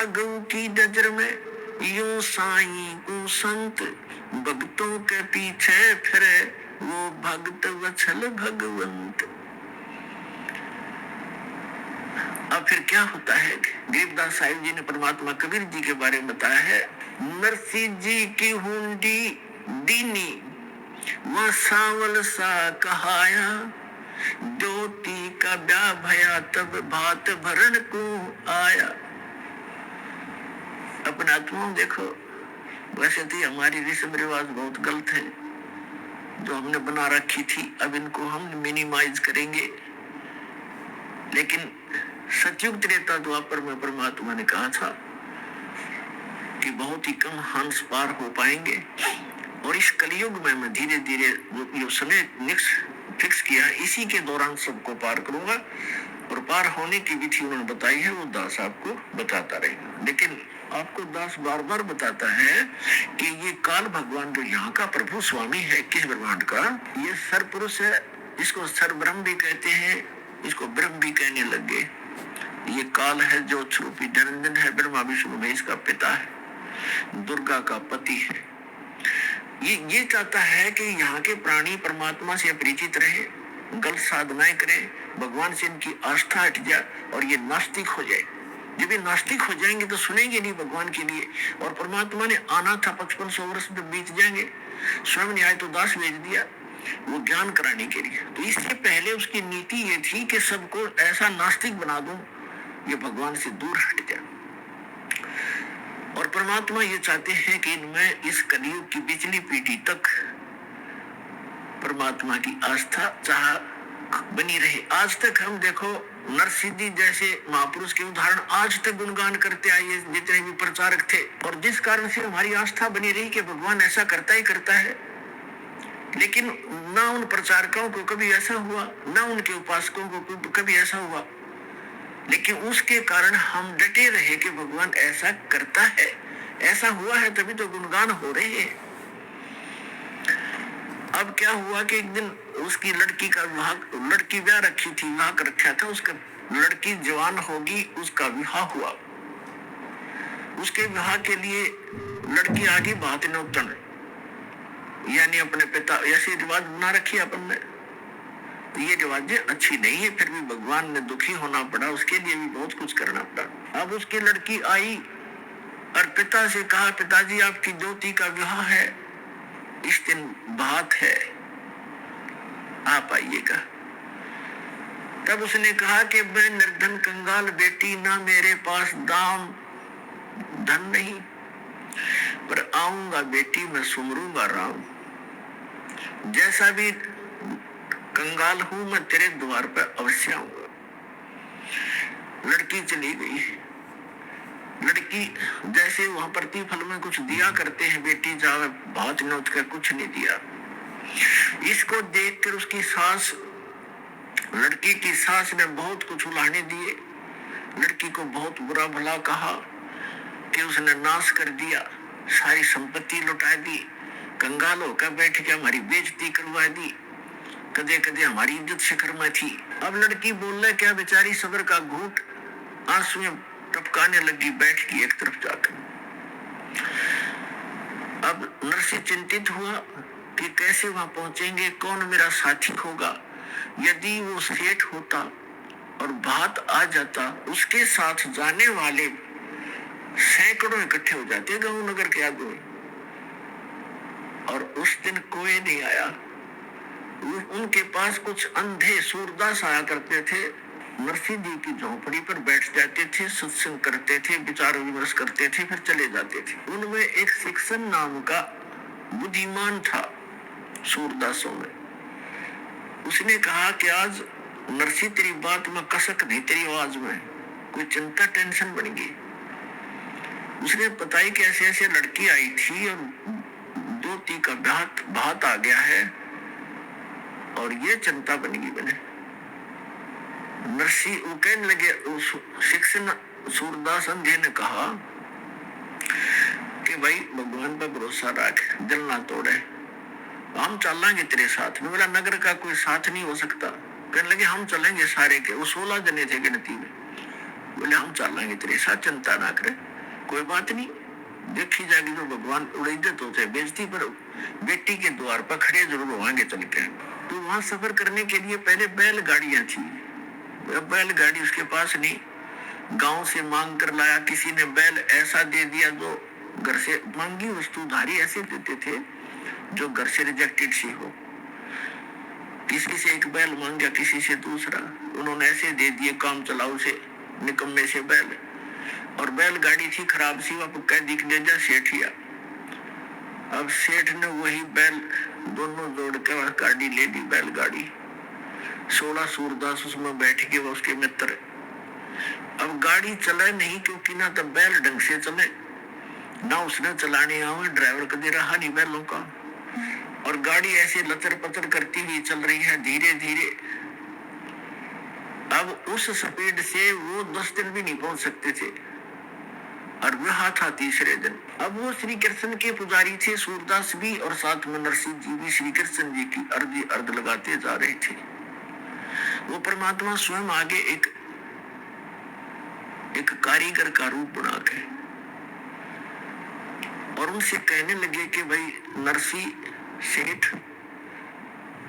गऊ की नजर में, यूं साईं को संत भक्तों के पीछे फिरे, वो भक्त वत्सल भगवंत। अब फिर क्या होता है? गरीबदास साहिब जी ने परमात्मा कबीर जी के बारे में बताया है, नरसी जी की हुंडी दीनी, वह सावल सा कहाया, ज्योति का ब्याह भया तब भात भरण को आया। अपना आत्मा देखो, वैसे तो हमारी रस्म रिवाज बहुत गलत है जो हमने बना रखी थी, अब इनको हम मिनिमाइज करेंगे। लेकिन सतयुग त्रेता द्वापर में परमात्मा ने कहा था कि बहुत ही कम हंस पार हो पाएंगे, और इस कलयुग में मैं धीरे धीरे जो समय फिक्स किया है, इसी के दौरान सबको पार करूंगा। और पार होने की विधि उन्होंने बताई है, वो दास आपको बताता रहेगा। लेकिन आपको दास बार बार बताता है कि ये काल भगवान जो यहाँ का प्रभु स्वामी है किस ब्रह्मांड का, ये सर पुरुष है, इसको सर ब्रह्म भी कहते हैं, इसको ब्रह्म भी कहने लग गए। ये काल है जो स्वरूपी निरंजन है, ब्रह्मा विष्णु महेश का पिता है, दुर्गा का पति है। ये चाहता है कि यहाँ के प्राणी परमात्मा से अपरिचित रहे, गलत साधनाएं करें, भगवान से इनकी आस्था हट जाए और ये नास्तिक हो जाए। जब ये नास्तिक हो जाएंगे तो सुनेंगे नहीं भगवान के लिए, और परमात्मा ने आना था 5500 वर्ष में बीत जाएंगे। स्वयं न्याय तो दास भेज दिया वो ज्ञान कराने के लिए। तो इससे पहले उसकी नीति ये थी कि सबको ऐसा नास्तिक बना दूं ये भगवान से दूर हट जाए। और परमात्मा ये चाहते हैं कि इनमें इस कलयुग की पिछली पीढ़ी तक परमात्मा की आस्था चाह बनी रहे। आज तक हम देखो नरसिद्धि जैसे महापुरुष के उदाहरण आज तक गुणगान करते आए जितने भी प्रचारक थे, और जिस कारण से हमारी आस्था बनी रही कि भगवान ऐसा करता ही करता है। लेकिन ना उन प्रचारकों को कभी ऐसा हुआ, ना उनके उपासकों को कभी ऐसा हुआ, लेकिन उसके कारण हम डटे रहे कि भगवान ऐसा करता है, ऐसा हुआ है तभी तो गुणगान हो रहे हैं। अब क्या हुआ कि एक दिन उसकी लड़की का विवाह, लड़की ब्याह रखी थी, विवाह कर रखा था उसका, लड़की जवान होगी, उसका विवाह हुआ। उसके विवाह के लिए लड़की आगे बात नौतन, यानी अपने पिता, ऐसे रिवाज बना रखी अपन ने, तो ये रिवाजें अच्छी नहीं है। फिर भी भगवान ने दुखी होना पड़ा, उसके लिए भी बहुत कुछ करना पड़ा। अब उसकी लड़की आई और पिता से कहा, पिताजी आपकी ज्योति का विवाह है, इस दिन बात है, आप आइएगा। तब उसने कहा कि मैं निर्धन कंगाल बेटी, ना मेरे पास दाम धन नहीं, पर आऊंगा बेटी मैं सुमरूंगा राम। जैसा भी कंगाल हूं मैं तेरे द्वार पर अवश्य आऊंगा। लड़की चली गई। लड़की जैसे वहां प्रतिफल में कुछ दिया करते हैं, बेटी जावे बहुत नोच कर, कुछ नहीं दिया। इसको देखकर उसकी सास, लड़की की सास ने बहुत कुछ उलाहने दिए, लड़की को बहुत बुरा भला कहा कि उसने नाश कर दिया, सारी संपत्ति लुटा दी, कंगाल होकर बैठ के हमारी बेइज्जती करवा दी, कदे कदे हमारी इज्जत शिखर में थी। अब लड़की बोल रहा क्या, बेचारी सबर का घूंट आंसू में टपकाने लगी, बैठ की एक तरफ जाकर। अब नरसी चिंतित हुआ कि कैसे वहां पहुंचेंगे, कौन मेरा साथी होगा। यदि वो सेठ होता और बात आ जाता, उसके साथ जाने वाले सैकड़ों इकट्ठे हो जाते गांव नगर के आगे, और उस दिन कोई नहीं आया। उनके पास कुछ अंधे सूरदास आया करते थे, नरसी जी की झोंपड़ी पर बैठ जाते थे, सत्संग करते थे, विचार विमर्श करते थे, फिर चले जाते थे। उनमें एक शिक्षण नाम का बुद्धिमान था सूरदासों में। उसने कहा कि आज नरसी तेरी बात में कसक नहीं, तेरी आवाज में कोई चिंता टेंशन बन गई। उसने बताई कि ऐसे ऐसे लड़की आई थी और ज्योति का भात आ गया है और ये चिंता बन गई बने। नरसी वो कहने लगे, उस शिक्षण सूरदास अंधे ने कहा कि भाई भगवान पर भरोसा रख, दिल ना तोड़े, हम चलेंगे तेरे साथ में। बोला नगर का कोई साथ नहीं हो सकता। कहने लगे हम चलेंगे सारे के, वो 16 जने थे गिनती में, बोले हम चलेंगे तेरे साथ, चिंता ना करे, कोई बात नहीं, देखी जाएगी तो भगवान उड़ैदत होते बेचती, पर बेटी के द्वार पर खड़े जरूर होंगे चल के। तो वहां सफर करने के लिए पहले बैलगाड़ियां थी, बैलगाड़ी उसके पास नहीं, गांव से मांग कर लाया, किसी ने बैल ऐसा दे दिया जो घर से मांगी वस्तु धारी ऐसे देते थे जो घर से रिजेक्टेड सी हो, किसी से एक बैल मांग गया, किसी से दूसरा, उन्होंने ऐसे दे दिए काम चलाओ से, निकम्मे से बैल। और बैलगाड़ी थी खराब सी, वो कह दिख ले जा सेठिया। अब सेठ ने वही बैल दोनों जोड़ के गाड़ी ले ली, बैलगाड़ी, 16 सूरदास उसमें बैठ के, वो उसके मित्र। अब गाड़ी चले नहीं, क्योंकि ना तो बैल ढंग से चले, ना उसने चलाने आवे, ड्राइवर कदे रहा नहीं बैलों का, और गाड़ी ऐसे लचर पचर करती हुई चल रही है धीरे धीरे। अब उस स्पीड से वो 10 दिन भी नहीं पहुंच सकते थे, और वह था तीसरे दिन। अब वो श्री कृष्ण के पुजारी थे, सूरदास भी, और साथ में नरसिंह जी भी श्री कृष्ण जी की अर्घ लगाते जा रहे थे। वो परमात्मा स्वयं आगे एक कारीगर का रूप बना के और उनसे कहने लगे कि भाई नरसिंह सेठ,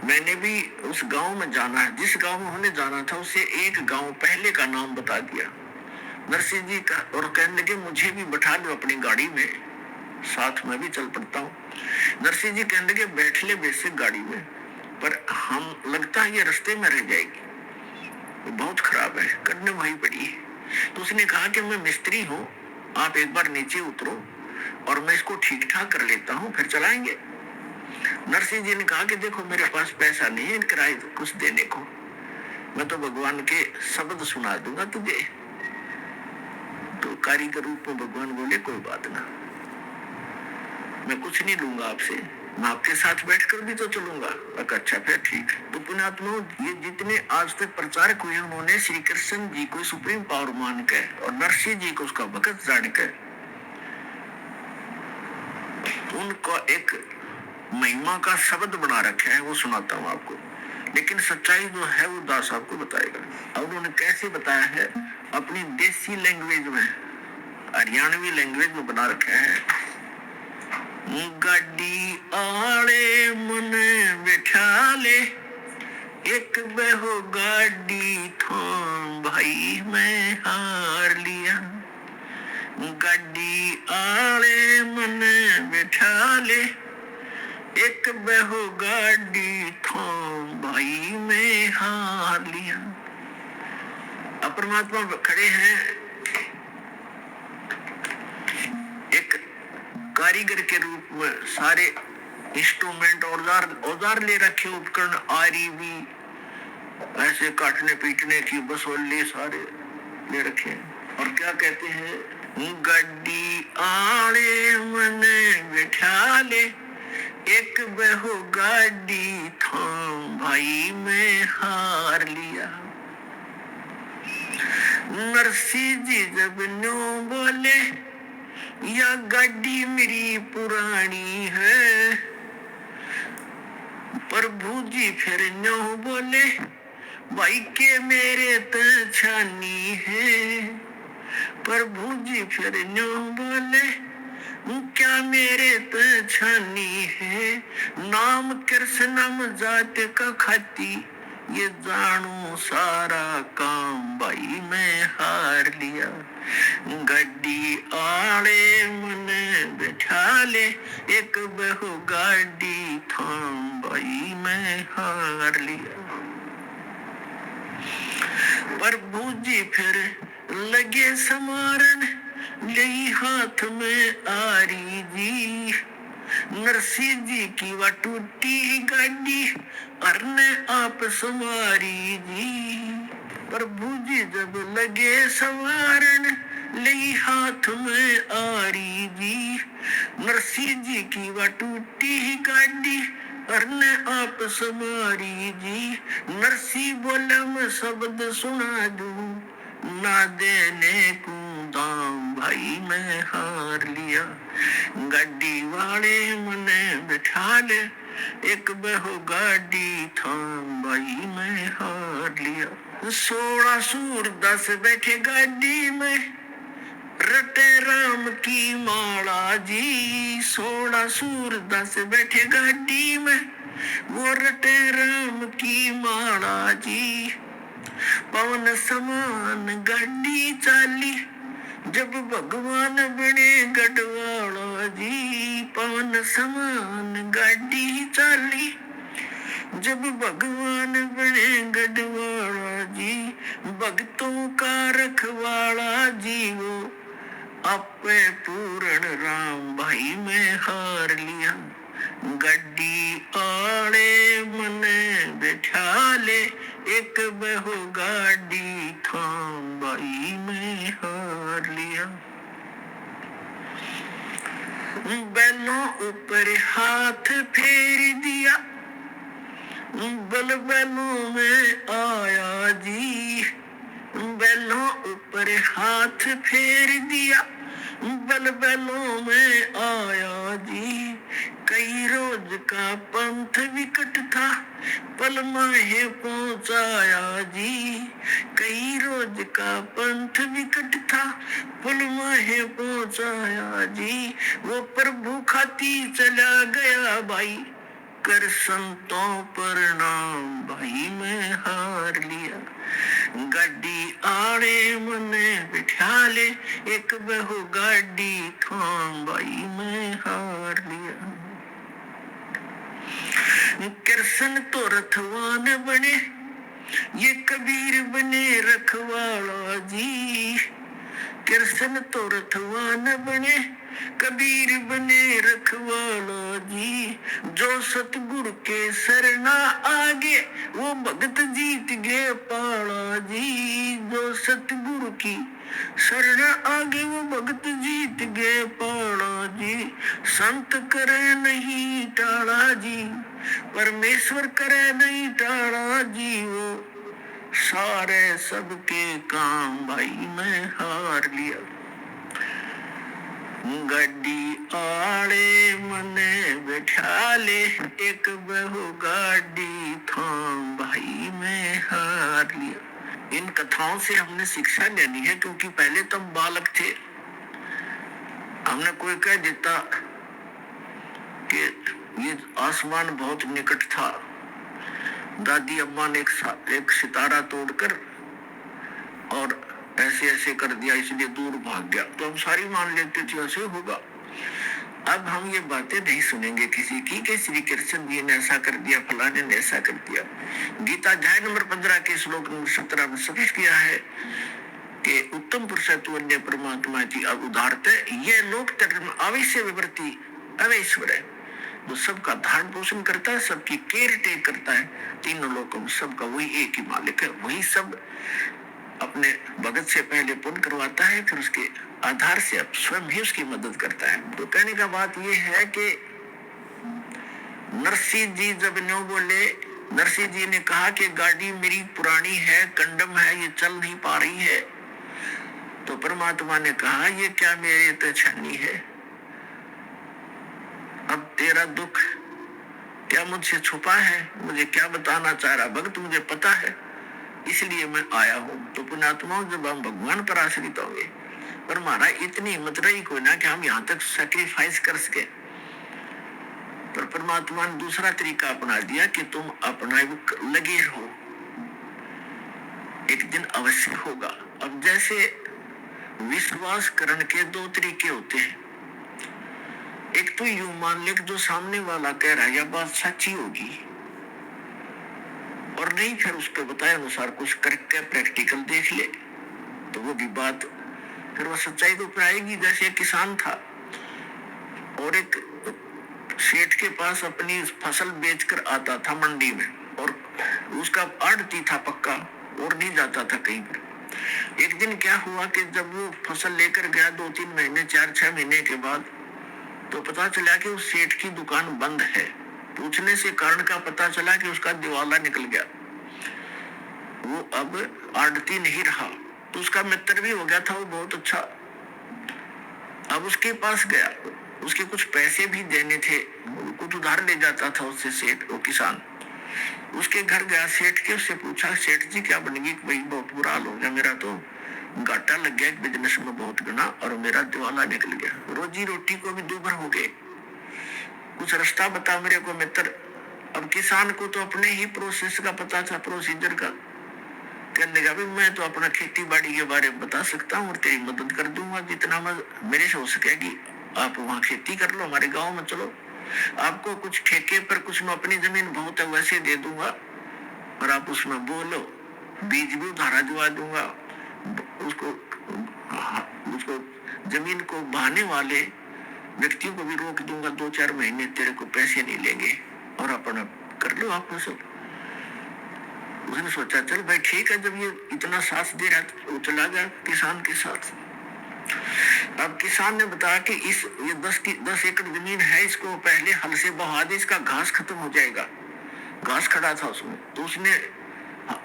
मैंने भी उस गांव में जाना है, जिस गांव में उन्होंने जाना था उससे एक गांव पहले का नाम बता दिया नरसिंह जी का, और कहने लगे मुझे भी बैठा लो अपनी गाड़ी में, साथ में भी चल पड़ता हूँ। नरसिंह जी कहने लगे बैठ ले बेसिक गाड़ी में, पर हम लगता है ये रास्ते में रह जाएगी, वो बहुत खराब है, करने वही पड़ी है। तो उसने कहा कि मैं मिस्त्री हूँ, आप एक बार नीचे उतरो और मैं इसको ठीक ठाक कर लेता हूँ, फिर चलाएंगे। नरसिंह जी ने कहा कि देखो मेरे पास पैसा नहीं है किराए कुछ देने को, मैं तो भगवान के शब्द सुना दूंगा तुझे। तो कारीगर रूप में भगवान बोले कोई बात ना, मैं कुछ नहीं लूंगा आपसे, मैं आपके साथ बैठकर भी तो चलूंगा। अच्छा फिर ठीक। तो पुण्यात्मा, ये जितने आज तक प्रचारक हुए उन्होंने श्री कृष्ण जी को सुप्रीम पावर मान के और नरसिंह जी को उसका भगत जान के उनका एक महिमा का शब्द बना रखा है, वो सुनाता हूँ आपको। लेकिन सच्चाई जो है वो दास आपको बताएगा। और उन्होंने कैसे बताया है, अपनी देसी लैंग्वेज में, हरियाणवी लैंग्वेज में बना रखा है। गाड़ी आड़े मन बैठा ले, एक बेहो गाड़ी थाम भाई मैं हार लिया। गाड़ी आड़े मन बैठा ले, एक बेहो गाड़ी थाम भाई मैं हार लिया। अब परमात्मा खड़े हैं एक कारीगर के रूप में, सारे इंस्ट्रूमेंट औजार ले रखे, उपकरण, आरी भी, ऐसे काटने पीटने की बसोली सारे ले रखे हैं। और क्या कहते हैं, गड्डी आड़े मन बैठा ले, एक बेहो गाड़ी थाम भाई मैं हार लिया। नरसिंह जी जब न्यों बोले, या गाड़ी मेरी पुरानी है, प्रभु जी फिर न्यों बोले, भाई के मेरे तो छानी है। प्रभु जी फिर न्यों बोले, क्या मेरे तो छानी है, नाम कृष्णम जात का खाती, ये जानू सारा काम भाई मैं हार लिया। गड्डी आड़े मन बैठा ले, एक बहु गाड़ी थाम भाई मैं हार लिया। प्रभु जी फिर लगे समारन, ले हाथ में आरी जी, नरसिंह जी की वह टूटी गाड़ी अरने आप सवारी जी। प्रभु जी जब लगे सवारन, ले हाथ में आरी जी, नरसिंह जी की वह टूटी गाड़ी अरने आप सवारी जी। नरसिंह बोले मैं शब्द सुना दूं, ना देने को दाम भाई मैं हार लिया। गड्डी वाले मने बैठा ले, एक बहु गाड़ी थाम भाई मैं हार लिया। 16 सूरदास बैठे गाड़ी में, रटे राम की माला जी। 16 सूरदास बैठे गाड़ी में, वो रटे राम की माला जी। पवन समान गाड़ी चाली, जब भगवान बने गढ़वाला जी। पवन समान गाड़ी चाली, जब भगवान बने गढ़वाला जी। भक्तों का रखवाला जी वो, आपे पूर्ण राम भाई में हार लिया। गड्डी आड़े मने बैठा ले, एक बहु गाड़ी थाम भाई में हार लिया। बैलों ऊपर हाथ फेर दिया, बल बैलों में आया जी। बैलों ऊपर हाथ फेर दिया, बल बैलों में आया जी। कई रोज का पंथ विकट था, पल माहे पहुंचाया जी। कई रोज का पंथ विकट था, पल माहे पहुंचाया जी। वो प्रभु खाती चला गया भाई, कर संतों पर नाम भाई में हार लिया। गाड़ी आड़े मने बिठा ले, एक बहु गाड़ी थाम भाई में हार लिया। कृष्ण तो रथवान बने, ये कबीर बने रखवाला जी। कृष्ण तो रथवान बने, कबीर बने रखवाला जी। जो सतगुरु के शरणा आगे, वो भगत जीत गए पाला जी। जो सतगुरु की शरण आगे, वो भगत जीत गए पाला जी। संत करे नहीं टाला जी, परमेश्वर करे नहीं टाला जी। वो सारे सबके काम भाई में हार लिया। गड्डी आड़े मने बैठा ले, एक बहु गाड़ी थाम भाई में हार लिया। इन कथाओं से हमने शिक्षा लेनी है, क्योंकि पहले तो हम बालक थे। हमने कोई कह देता कि ये आसमान बहुत निकट था, दादी अम्मा ने एक सितारा तोड़कर और ऐसे ऐसे कर दिया, इसलिए दूर भाग गया, तो हम सारी मान लेते थे ऐसे होगा। अब हम ये बातें नहीं सुनेंगे किसी की कि श्री कृष्ण जी ने ऐसा कर दिया, फलाने ने ऐसा कर दिया। गीता अध्याय नंबर 15 के श्लोक नंबर 17 में स्पष्ट किया है कि उत्तम पुरुष तू अन्य परमात्मा की उदारते, ये लोक धर्म अवश्य विवृत्ति अवैश्वर है। वो सबका धारण पोषण करता है, सबकी केयर टेक करता है, तीनों लोगों में सबका वही एक ही मालिक है। वही सब अपने भगत से पहले पुण्य करवाता है, फिर उसके आधार से अब स्वयं ही उसकी मदद करता है। तो कहने का बात यह है कि नरसिंह जी जब न्यों बोले, नरसिंह जी ने कहा कि गाड़ी मेरी पुरानी है, कंडम है, ये चल नहीं पा रही है। तो परमात्मा ने कहा ये क्या मेरे तो छानी है, अब तेरा दुख क्या मुझसे छुपा है, मुझे क्या बताना चाह रहा भक्त मुझे पता है, इसलिए मैं आया हूं। तो पुण्यात्माओं जब हम भगवान पर आश्रित होंगे, पर हमारा इतनी हिम्मत रही कोई ना कि हम यहाँ तक सैक्रिफाइस कर सके, पर परमात्मा ने दूसरा तरीका अपना दिया कि तुम अपना लगे रहो, एक दिन अवश्य होगा। अब जैसे विश्वास करने के दो तरीके होते हैं, एक तो यूं मान ले जो सामने वाला कह रहा है यह बात सच्ची होगी, और नहीं फिर उसके बताए अनुसार कुछ करके प्रैक्टिकल देख ले तो वो भी बात फिर वो सच्चाई तो ऊपर आएगी। जैसे एक किसान था और एक सेठ के पास अपनी फसल बेचकर आता था मंडी में, और उसका आड़ती था पक्का और नहीं जाता था कहीं पर। एक दिन क्या हुआ कि जब वो फसल लेकर गया 2-3 महीने 4-6 महीने के बाद, तो पता चला कि उस सेठ की दुकान बंद है। पूछने से कारण का पता चला कि उसका दिवाला निकल गया, वो अब आड़ती नहीं रहा। तो उसका मित्र भी हो गया था वो बहुत अच्छा। अब उसके पास गया, उसके कुछ पैसे भी देने थे, कुछ उधार ले जाता था उससे सेठ वो किसान। उसके घर गया सेठ के, उससे पूछा सेठ जी क्या बनेगी? भाई बहुत बुरा हाल हो गया मेरा, तो घाटा लग गया बिजनेस में बहुत गुना, और मेरा दिवाला निकल गया, रोजी रोटी को भी दूभर हो गए, कुछ रास्ता बता मेरे को मित्र। अब किसान को तो अपने ही प्रोसेस का पता था, प्रोसीजर का। कहने लगा मैं तो अपना खेती बाड़ी के बारे में बता सकता हूँ और तेरी मदद कर दूंगा जितना मेरे से हो सकेगी। आप वहाँ खेती कर लो, हमारे गांव में चलो, आपको कुछ ठेके पर, कुछ में अपनी जमीन बहुत है वैसे दे दूंगा, और आप उसमें बोलो, बीज भी उधारा दिवा दूंगा, उसको जमीन को बहाने वाले व्यक्तियों को भी रोक दूंगा, 2-4 महीने तेरे को पैसे नहीं लेंगे, और अपना कर लो आप सब। उसने सोचा चल भाई ठीक है, जब ये इतना साथ दे रहा था, वो चला गया किसान के साथ। अब किसान ने बताया कि ये 10 एकड़ जमीन है, इसको पहले हल से बहा दे, इसका घास खत्म हो जाएगा। घास खड़ा था उसमें, तो उसने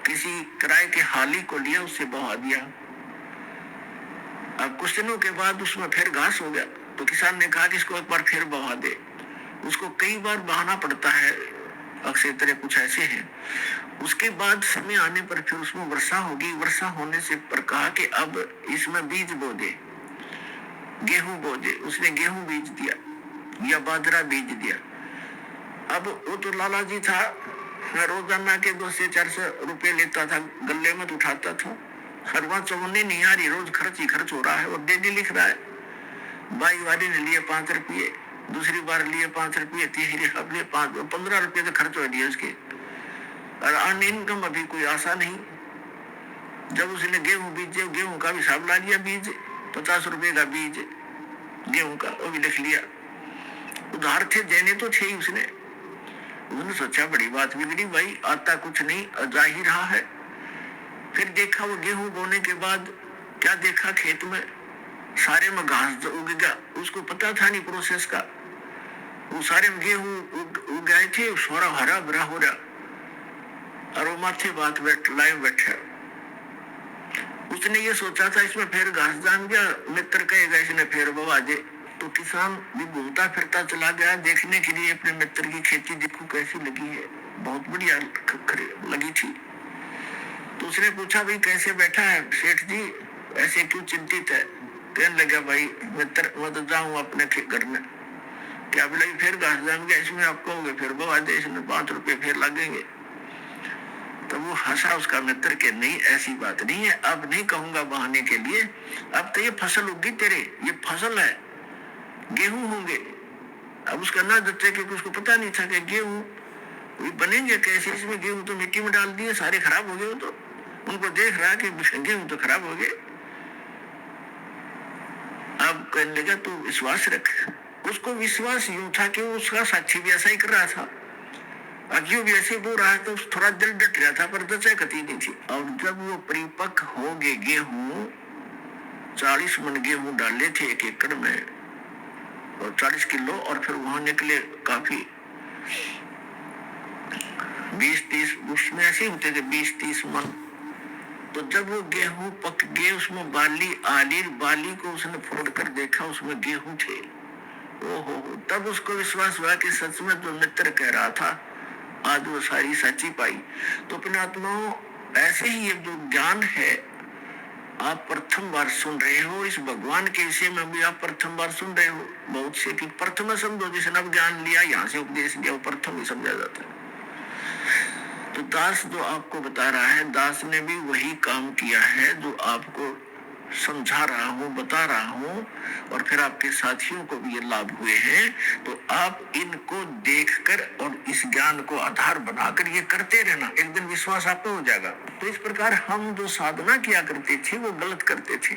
किसी किराए के हाली को लिया, उससे बहा दिया। अब कुछ दिनों के बाद उसमें फिर घास हो गया, तो किसान ने कहा कि इसको एक बार फिर बहा दे। उसको कई बार बहाना पड़ता है, अक्सर तरह कुछ ऐसे हैं। उसके बाद समय आने पर फिर उसमें वर्षा होगी, वर्षा होने से पर कहा कि अब इसमें बीज बो दे, गेहूं बो दे। उसने गेहूं बीज दिया या बाजरा बीज दिया। अब वो तो लाला जी था, रोजाना के 200 से 400 रुपए लेता था, गले में तो उठाता था, हर बार चवन्ने नहीं आ रही, रोज खर्च ही खर्च हो रहा है, और डेली लिख रहा है। बाई वाली ने लिए 5 रुपये, दूसरी बार लिए 5 रुपये, तीसरी अब लिए 15 रुपये तो खर्च हो दिए उसके, और अन्य इनकम अभी कोई आशा नहीं। जब उसने गेहूं बीजे, गेहूं का भी हिसाब ला लिया, बीज 50 रुपए का बीज गेहूं का, वो भी लिख लिया। उधार थे, देने तो थे ही उसने सोचा बड़ी बात बिगड़ी भाई, आता कुछ नहीं, जा ही रहा है। फिर देखा वो गेहूं बोने के बाद क्या देखा, खेत में सारे में घास उग गया, उसको पता था नहीं प्रोसेस का। वो सारे में गेहूं उग गए थे, सोरा हरा भरा हो रहा, और वो माथे बात लाए बैठा। उसने ये सोचा था इसमें फिर घास जाम गया, मित्र कहेगा इसने फिर बवा दे, तो किसान भी घूमता फिरता चला गया देखने के लिए अपने मित्र की खेती, देखो कैसी लगी है, बहुत बढ़िया लगी थी। तो उसने पूछा भाई कैसे बैठा है सेठ जी, ऐसे क्यों चिंतित है? कहने लगा भाई मित्र मैं तो जाऊँ अपने घर में, क्या बोला फिर घास जाम गया, इसमें आप कहोगे फिर बवा दे, इसमें 5 रुपए फिर लगेंगे। तो वो हंसा उसका मित्र के नहीं ऐसी बात नहीं है, अब नहीं कहूंगा बहाने के लिए, अब तो ये फसल होगी तेरे, ये फसल है, गेहूं होंगे। अब उसका ना जच्चे क्योंकि उसको पता नहीं था कि गेहूं बनेंगे कैसे, इसमें गेहूं तो मिट्टी में डाल दिए, सारे खराब हो गए। तो उनको देख रहा कि गेहूं तो खराब हो गए। अब कहने लगा तू विश्वास रख। उसको विश्वास यूं था कि उसका साथी भी ऐसा ही कर रहा था, अज्ञो भी ऐसे बोल रहा है, तो थोड़ा दिल डट रहा था, पर दचा कती नहीं थी। और जब वो परिपक्व हो गए गेहूं, 40 मन गेहूं डाले थे 1 एकड़ में, और 40 किलो, और फिर वहां निकले काफी 20-30, उसमें ऐसे होते थे 20-30 मन। तो जब वो गेहूं पक गए, उसमें बाली को उसने फोड़ कर देखा, उसमें गेहूं थे। ओहो, तब उसको विश्वास हुआ कि सच में जो मित्र कह रहा था आज वो सारी सच्ची पाई। तो अपने आत्माओं, ऐसे ही ये जो ज्ञान है आप प्रथम बार सुन रहे हो, इस भगवान के विषय में भी आप प्रथम बार सुन रहे हो। बहुत से कि प्रथम समझो, जिसने अब ज्ञान लिया, यहाँ से उपदेश लिया, वो प्रथम ही समझा जाता है। तो दास जो आपको बता रहा है, दास ने भी वही काम किया है जो आपको समझा रहा हूँ, बता रहा हूँ, और फिर आपके साथियों को भी ये लाभ हुए हैं। तो आप इनको देखकर और इस ज्ञान को आधार बनाकर ये करते रहना, एक दिन विश्वास आपको हो जाएगा। तो इस प्रकार हम जो साधना किया करते थे वो गलत करते थे।